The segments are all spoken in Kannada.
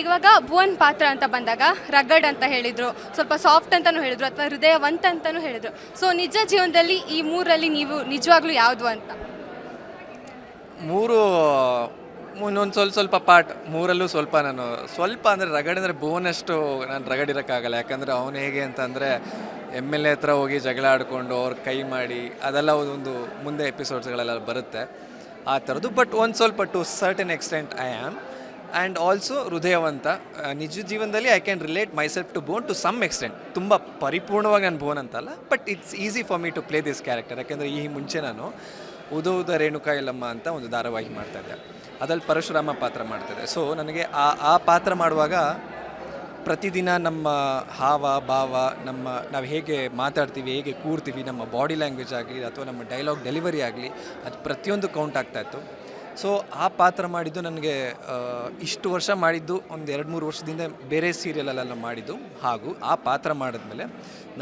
ಇವಾಗ ಭುವನ್ ಪಾತ್ರ ಅಂತ ಬಂದಾಗ ರಗಡ್ ಅಂತ ಹೇಳಿದರು, ಸ್ವಲ್ಪ ಸಾಫ್ಟ್ ಅಂತಲೂ ಹೇಳಿದರು, ಅಥವಾ ಹೃದಯವಂತ ಅಂತಲೂ ಹೇಳಿದರು. ಸೊ ನಿಜ ಜೀವನದಲ್ಲಿ ಈ ಮೂರಲ್ಲಿ ನೀವು ನಿಜವಾಗ್ಲೂ ಯಾವುದು ಅಂತ? ಮೂರು ಇನ್ನೊಂದು ಸ್ವಲ್ಪ ಪಾರ್ಟ್ ಮೂರಲ್ಲೂ ಸ್ವಲ್ಪ ಅಂದರೆ ರಗಡ್ ಅಂದರೆ ಭುವನಷ್ಟು ನಾನು ರಗಡಿರೋಕ್ಕಾಗಲ್ಲ. ಯಾಕಂದರೆ ಅವನು ಹೇಗೆ ಅಂತಂದರೆ MLA ಹತ್ರ ಹೋಗಿ ಜಗಳ ಆಡಿಕೊಂಡು ಅವ್ರ ಕೈ ಮಾಡಿ ಅದೆಲ್ಲ ಒಂದು ಮುಂದೆ ಎಪಿಸೋಡ್ಸ್ಗಳೆಲ್ಲ ಬರುತ್ತೆ ಆ ಥರದ್ದು. ಬಟ್ ಒಂದು ಸ್ವಲ್ಪ to certain extent I am. And also ಹೃದಯವಂತ. ನಿಜ ಜೀವನದಲ್ಲಿ I can relate myself to Bhuvan to some extent. ತುಂಬ ಪರಿಪೂರ್ಣವಾಗಿ ನಾನು ಭುವನ್ ಅಂತಲ್ಲ, but it's easy for me to play this character. ಯಾಕೆಂದರೆ ಈ ಮುಂಚೆ ನಾನು ಉದ ರೇಣುಕಾ ಯಲ್ಲಮ್ಮ ಅಂತ ಒಂದು ಧಾರಾವಾಹಿ ಮಾಡ್ತಾಯಿದ್ದೆ, ಅದ್ರಲ್ಲಿ ಪರಶುರಾಮ ಪಾತ್ರ ಮಾಡ್ತಾಯಿದ್ದೆ. ಸೊ ನನಗೆ ಆ ಪಾತ್ರ ಮಾಡುವಾಗ ಪ್ರತಿದಿನ ನಮ್ಮ ಹಾವ ಭಾವ, ನಾವು ಹೇಗೆ ಮಾತಾಡ್ತೀವಿ, ಹೇಗೆ ಕೂರ್ತೀವಿ, ನಮ್ಮ ಬಾಡಿ ಲ್ಯಾಂಗ್ವೇಜ್ ಆಗಲಿ ಅಥವಾ ನಮ್ಮ ಡೈಲಾಗ್ ಡೆಲಿವರಿ ಆಗಲಿ, ಅದು ಪ್ರತಿಯೊಂದು ಕೌಂಟ್ ಆಗ್ತಾಯಿತ್ತು. ಸೊ ಆ ಪಾತ್ರ ಮಾಡಿದ್ದು ನನಗೆ ಇಷ್ಟು ವರ್ಷ ಮಾಡಿದ್ದು ಒಂದು 2-3 ವರ್ಷದಿಂದ ಬೇರೆ ಸೀರಿಯಲಲ್ಲೆಲ್ಲ ಮಾಡಿದ್ದು. ಹಾಗೂ ಆ ಪಾತ್ರ ಮಾಡಿದ್ಮೇಲೆ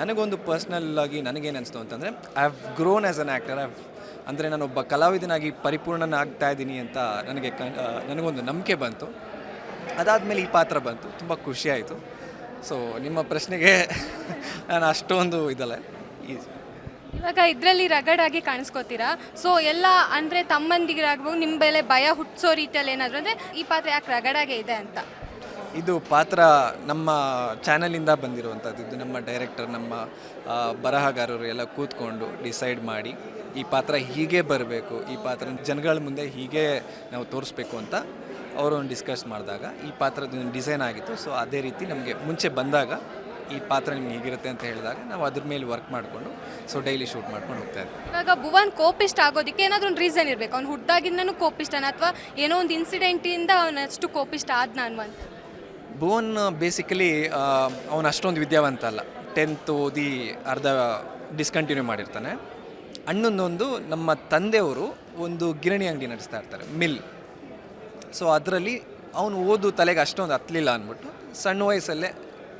ನನಗೊಂದು ಪರ್ಸ್ನಲ್ಲಾಗಿ ನನಗೇನು ಅನಿಸ್ತು ಅಂತಂದರೆ I have grown as an actor. ಅಂದರೆ ನಾನೊಬ್ಬ ಕಲಾವಿದನಾಗಿ ಪರಿಪೂರ್ಣನಾಗ್ತಾ ಇದ್ದೀನಿ ಅಂತ ನನಗೊಂದು ನಂಬಿಕೆ ಬಂತು. ಅದಾದಮೇಲೆ ಈ ಪಾತ್ರ ಬಂತು, ತುಂಬ ಖುಷಿಯಾಯಿತು. ಸೊ ನಿಮ್ಮ ಪ್ರಶ್ನೆಗೆ ನಾನು ಅಷ್ಟೊಂದು ಇದಲ್ಲ ಈಸಿ. ಇವಾಗ ಇದರಲ್ಲಿ ರಗಡಾಗಿ ಕಾಣಿಸ್ಕೋತೀರಾ. ಸೊ ಎಲ್ಲ ಅಂದರೆ ತಮ್ಮಂದಿರಾಗ್ಬೋದು ನಿಮ್ಮ ಮೇಲೆ ಭಯ ಹುಟ್ಟಿಸೋ ರೀತಿಯಲ್ಲಿ ಏನಾದರೂ ಅಂದರೆ ಈ ಪಾತ್ರ ಯಾಕೆ ರಗಡಾಗೆ ಇದೆ ಅಂತ? ಇದು ಪಾತ್ರ ನಮ್ಮ ಚಾನಲಿಂದ ಬಂದಿರುವಂಥದ್ದು. ಇದು ನಮ್ಮ ಡೈರೆಕ್ಟರ್, ನಮ್ಮ ಬರಹಗಾರರು ಎಲ್ಲ ಕೂತ್ಕೊಂಡು ಡಿಸೈಡ್ ಮಾಡಿ ಈ ಪಾತ್ರ ಹೀಗೆ ಬರಬೇಕು, ಈ ಪಾತ್ರ ಜನಗಳ ಮುಂದೆ ಹೀಗೆ ನಾವು ತೋರಿಸ್ಬೇಕು ಅಂತ ಅವರು ಡಿಸ್ಕಸ್ ಮಾಡಿದಾಗ ಈ ಪಾತ್ರದ ಡಿಸೈನ್ ಆಗಿತ್ತು. ಸೊ ಅದೇ ರೀತಿ ನಮಗೆ ಮುಂಚೆ ಬಂದಾಗ ಈ ಪಾತ್ರ ನಿಮ್ಗೆ ಹೀಗಿರುತ್ತೆ ಅಂತ ಹೇಳಿದಾಗ ನಾವು ಅದ್ರ ಮೇಲೆ ವರ್ಕ್ ಮಾಡಿಕೊಂಡು ಸೊ ಡೈಲಿ ಶೂಟ್ ಮಾಡ್ಕೊಂಡು ಹೋಗ್ತಾ ಇದ್ವಿ. ಇವಾಗ ಭುವನ್ ಕೋಪಿಷ್ಟ ಆಗೋದಕ್ಕೆ ಏನಾದರೂ ಒಂದು ರೀಸನ್ ಇರಬೇಕು. ಅವ್ನು ಹುಟ್ಟಾಗಿಂದನೂ ಕೋಪಿಷ್ಟನ ಅಥವಾ ಏನೋ ಒಂದು ಇನ್ಸಿಡೆಂಟಿಂದ ಅವನಷ್ಟು ಕೋಪಿಷ್ಟ ಆದ ನಾನು ಅಂತ? ಭುವನ್ ಬೇಸಿಕಲಿ ಅವನು ಅಷ್ಟೊಂದು ವಿದ್ಯಾವಂತ ಅಲ್ಲ. 10th ಓದಿ ಅರ್ಧ ಡಿಸ್ಕಂಟಿನ್ಯೂ ಮಾಡಿರ್ತಾನೆ. ಅಣ್ಣನೊಂದು ನಮ್ಮ ತಂದೆಯವರು ಒಂದು ಗಿರಣಿ ಅಂಗಡಿ ನಡೆಸ್ತಾ ಇರ್ತಾರೆ, ಮಿಲ್. ಸೊ ಅದರಲ್ಲಿ ಅವನು ಓದು ತಲೆಗೆ ಅಷ್ಟೊಂದು ಹತ್ತಲಿಲ್ಲ ಅಂದ್ಬಿಟ್ಟು ಸಣ್ಣ ವಯಸ್ಸಲ್ಲೇ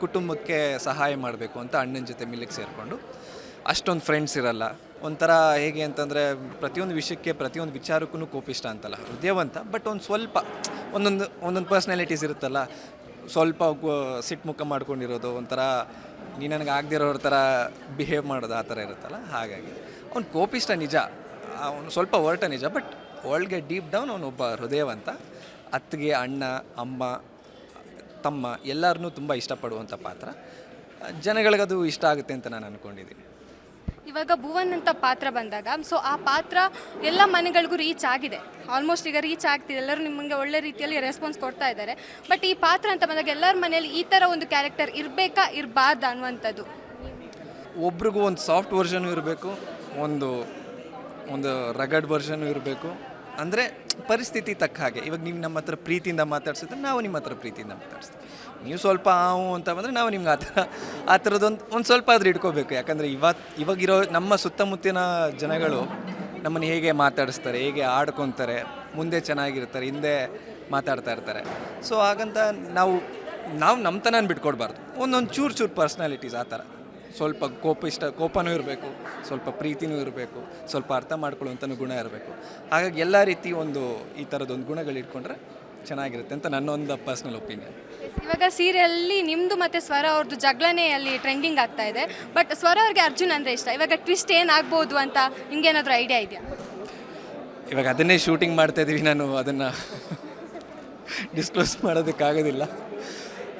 ಕುಟುಂಬಕ್ಕೆ ಸಹಾಯ ಮಾಡಬೇಕು ಅಂತ ಅಣ್ಣನ ಜೊತೆ ಮಿಲ್ಲಿಗೆ ಸೇರಿಕೊಂಡು, ಅಷ್ಟೊಂದು ಫ್ರೆಂಡ್ಸ್ ಇರಲ್ಲ. ಒಂಥರ ಹೇಗೆ ಅಂತಂದರೆ ಪ್ರತಿಯೊಂದು ವಿಷಯಕ್ಕೆ ಪ್ರತಿಯೊಂದು ವಿಚಾರಕ್ಕೂ ಕೋಪಿಷ್ಟ ಅಂತಲ್ಲ, ಹೃದಯವಂತ. ಬಟ್ ಒಂದು ಸ್ವಲ್ಪ ಒಂದೊಂದು ಪರ್ಸ್ನಾಲಿಟೀಸ್ ಇರುತ್ತಲ್ಲ, ಸ್ವಲ್ಪ ಸಿಟ್ಟು ಮುಖ ಮಾಡ್ಕೊಂಡಿರೋದು, ಒಂಥರ ನೀ ನನಗೆ ಆಗದಿರೋರ ಥರ ಬಿಹೇವ್ ಮಾಡೋದು, ಆ ಥರ ಇರುತ್ತಲ್ಲ. ಹಾಗಾಗಿ ಅವ್ನು ಕೋಪಿಷ್ಟ ನಿಜ, ಅವನು ಸ್ವಲ್ಪ ಹೊರಟ ನಿಜ. ಬಟ್ ಒಳಗೆ ಡೀಪ್ ಡೌನ್ ಅವನೊಬ್ಬ ಹೃದಯವಂತ. ಅತ್ತಿಗೆ, ಅಣ್ಣ, ಅಮ್ಮ, ತಮ್ಮ ಎಲ್ಲರನ್ನೂ ತುಂಬ ಇಷ್ಟಪಡುವಂಥ ಪಾತ್ರ. ಜನಗಳಿಗದು ಇಷ್ಟ ಆಗುತ್ತೆ ಅಂತ ನಾನು ಅಂದ್ಕೊಂಡಿದ್ದೀನಿ. ಇವಾಗ ಭುವನ್ ಅಂತ ಪಾತ್ರ ಬಂದಾಗ ಸೊ ಆ ಪಾತ್ರ ಎಲ್ಲ ಮನೆಗಳಿಗೂ ರೀಚ್ ಆಗಿದೆ, ಆಲ್ಮೋಸ್ಟ್ ಈಗ ರೀಚ್ ಆಗ್ತಿದೆ, ಎಲ್ಲರೂ ನಿಮಗೆ ಒಳ್ಳೆ ರೀತಿಯಲ್ಲಿ ರೆಸ್ಪಾನ್ಸ್ ಕೊಡ್ತಾ ಇದ್ದಾರೆ. ಬಟ್ ಈ ಪಾತ್ರ ಅಂತ ಬಂದಾಗ ಎಲ್ಲರ ಮನೆಯಲ್ಲಿ ಈ ಥರ ಒಂದು ಕ್ಯಾರೆಕ್ಟರ್ ಇರಬೇಕಾ ಇರಬಾರ್ದು ಅನ್ನುವಂಥದ್ದು? ಒಬ್ರಿಗೂ ಒಂದು ಸಾಫ್ಟ್ ವರ್ಷನೂ ಇರಬೇಕು, ಒಂದು ರಗಡ್ ವರ್ಷನೂ ಇರಬೇಕು. ಅಂದರೆ ಪರಿಸ್ಥಿತಿ ತಕ್ಕ ಹಾಗೆ. ಇವಾಗ ನೀವು ನಮ್ಮ ಹತ್ರ ಪ್ರೀತಿಯಿಂದ ಮಾತಾಡ್ಸಿದ್ರೆ ನಾವು ನಿಮ್ಮ ಹತ್ರ ಪ್ರೀತಿಯಿಂದ ಮಾತಾಡ್ಸ್ತೀವಿ. ನೀವು ಸ್ವಲ್ಪ ಅಂತ ಬಂದರೆ ನಾವು ನಿಮ್ಗೆ ಆ ಥರದ್ದೊಂದು ಸ್ವಲ್ಪ ಆದರೂ ಇಟ್ಕೋಬೇಕು. ಯಾಕಂದರೆ ಇವಾಗಿರೋ ನಮ್ಮ ಸುತ್ತಮುತ್ತಿನ ಜನಗಳು ನಮ್ಮನ್ನು ಹೇಗೆ ಮಾತಾಡಿಸ್ತಾರೆ, ಹೇಗೆ ಆಡ್ಕೊತಾರೆ, ಮುಂದೆ ಚೆನ್ನಾಗಿರ್ತಾರೆ, ಹಿಂದೆ ಮಾತಾಡ್ತಾ ಇರ್ತಾರೆ. ಸೊ ಹಾಗಂತ ನಾವು ನಮ್ಮತನ ಬಿಟ್ಕೊಡ್ಬಾರ್ದು. ಒಂದೊಂದು ಚೂರು ಪರ್ಸ್ನಾಲಿಟೀಸ್ ಆ ಥರ. ಸ್ವಲ್ಪ ಕೋಪನೂ ಇರಬೇಕು, ಸ್ವಲ್ಪ ಪ್ರೀತಿನೂ ಇರಬೇಕು, ಸ್ವಲ್ಪ ಅರ್ಥ ಮಾಡ್ಕೊಳ್ಳುವಂಥದ್ದು ಗುಣ ಇರಬೇಕು. ಹಾಗಾಗಿ ಎಲ್ಲ ರೀತಿ ಈ ಥರದೊಂದು ಗುಣಗಳು ಇಟ್ಕೊಂಡ್ರೆ ಚೆನ್ನಾಗಿರುತ್ತೆ ಅಂತ ನನ್ನೊಂದು ಪರ್ಸ್ನಲ್ ಒಪಿನಿಯನ್. ಇವಾಗ ಸೀರಿಯಲ್ಲಿ ನಿಮ್ಮದು ಮತ್ತು ಸ್ವರ ಅವ್ರದ್ದು ಜಗಳನೇ ಅಲ್ಲಿ ಟ್ರೆಂಡಿಂಗ್ ಆಗ್ತಾ ಇದೆ. ಬಟ್ ಸ್ವರ ಅವ್ರಿಗೆ ಅರ್ಜುನ್ ಅಂದರೆ ಇಷ್ಟ. ಇವಾಗ ಟ್ವಿಸ್ಟ್ ಏನಾಗ್ಬೋದು ಅಂತ ನಿಮ್ಗೇನಾದರೂ ಐಡಿಯಾ ಇದೆಯಾ? ಇವಾಗ ಅದನ್ನೇ ಶೂಟಿಂಗ್ ಮಾಡ್ತಾಯಿದ್ದೀವಿ. ನಾನು ಅದನ್ನು ಡಿಸ್ಕ್ಲೋಸ್ ಮಾಡೋದಕ್ಕಾಗೋದಿಲ್ಲ.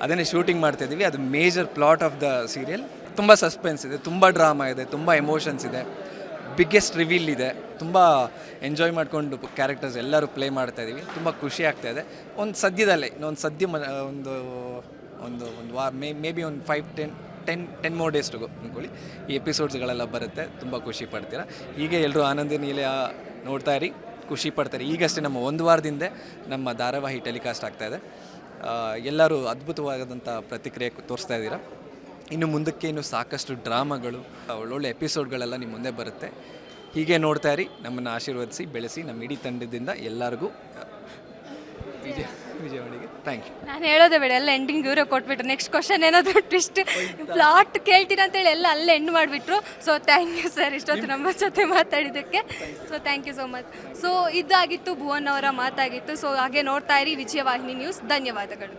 ಅದನ್ನೇ ಶೂಟಿಂಗ್ ಮಾಡ್ತಾಯಿದ್ದೀವಿ. ಅದು major plot of the serial. ತುಂಬ ಸಸ್ಪೆನ್ಸ್ ಇದೆ, ತುಂಬ ಡ್ರಾಮಾ ಇದೆ, ತುಂಬ ಎಮೋಷನ್ಸ್ ಇದೆ, ಬಿಗ್ಗೆಸ್ಟ್ ರಿವೀಲ್ ಇದೆ. ತುಂಬ ಎಂಜಾಯ್ ಮಾಡಿಕೊಂಡು ಕ್ಯಾರೆಕ್ಟರ್ಸ್ ಎಲ್ಲರೂ ಪ್ಲೇ ಮಾಡ್ತಾಯಿದ್ದೀವಿ. ತುಂಬ ಖುಷಿ ಆಗ್ತಾಯಿದೆ. ಒಂದು ಸದ್ಯದಲ್ಲೇ ಒಂದು ವಾರ ಮೇ ಬಿ ಒಂದು 5-10 more days ಅಂದ್ಕೊಳ್ಳಿ, ಈ ಎಪಿಸೋಡ್ಸ್ಗಳೆಲ್ಲ ಬರುತ್ತೆ. ತುಂಬ ಖುಷಿ ಪಡ್ತೀರಾ. ಹೀಗೆ ಎಲ್ಲರೂ ಆನಂದ ನೀಲೆ ನೋಡ್ತಾ ಇರಿ, ಖುಷಿ ಪಡ್ತಾರೆ. ಈಗಷ್ಟೇ ನಮ್ಮ 1 ವಾರದಿಂದ ನಮ್ಮ ಧಾರಾವಾಹಿ ಟೆಲಿಕಾಸ್ಟ್ ಆಗ್ತಾಯಿದೆ. ಎಲ್ಲರೂ ಅದ್ಭುತವಾದಂಥ ಪ್ರತಿಕ್ರಿಯೆ ತೋರಿಸ್ತಾ ಇದ್ದೀರಾ. ಇನ್ನು ಮುಂದಕ್ಕೆ ಸಾಕಷ್ಟು ಡ್ರಾಮಾಗಳು, ಒಳ್ಳೊಳ್ಳೆ ಎಪಿಸೋಡ್ಗಳೆಲ್ಲ ನಿಮ್ಮ ಮುಂದೆ ಬರುತ್ತೆ. ಹೀಗೆ ನೋಡ್ತಾ ಇರಿ, ನಮ್ಮನ್ನು ಆಶೀರ್ವದಿಸಿ ಬೆಳೆಸಿ. ನಮ್ಮ ಇಡೀ ತಂಡದಿಂದ ಎಲ್ಲರಿಗೂ ವಿಜಯವಾಣಿಗೆ ಥ್ಯಾಂಕ್ ಯು. ನಾನು ಹೇಳೋದೇ ಬೇಡ, ಎಲ್ಲ ಎಂಡಿಂಗ್ ಇವರೇ ಕೊಟ್ಬಿಟ್ರು. ನೆಕ್ಸ್ಟ್ ಕ್ವಶನ್ ಏನಾದರೂ ಟ್ವಿಸ್ಟ್ ಪ್ಲಾಟ್ ಕೇಳ್ತೀರಾ ಅಂತೇಳಿ ಎಲ್ಲ ಅಲ್ಲೇ ಎಂಡ್ ಮಾಡಿಬಿಟ್ರು. ಸೊ ಥ್ಯಾಂಕ್ ಯು ಸರ್, ಇಷ್ಟೊತ್ತು ನಮ್ಮ ಜೊತೆ ಮಾತಾಡಿದ್ದಕ್ಕೆ. So thank you so much. So ಇದಾಗಿತ್ತು ಭುವನ್ ಅವರ ಮಾತಾಗಿತ್ತು. ಸೊ ಹಾಗೆ ನೋಡ್ತಾ ಇರಿ ವಿಜಯವಾಹಿನಿ ನ್ಯೂಸ್. ಧನ್ಯವಾದಗಳು.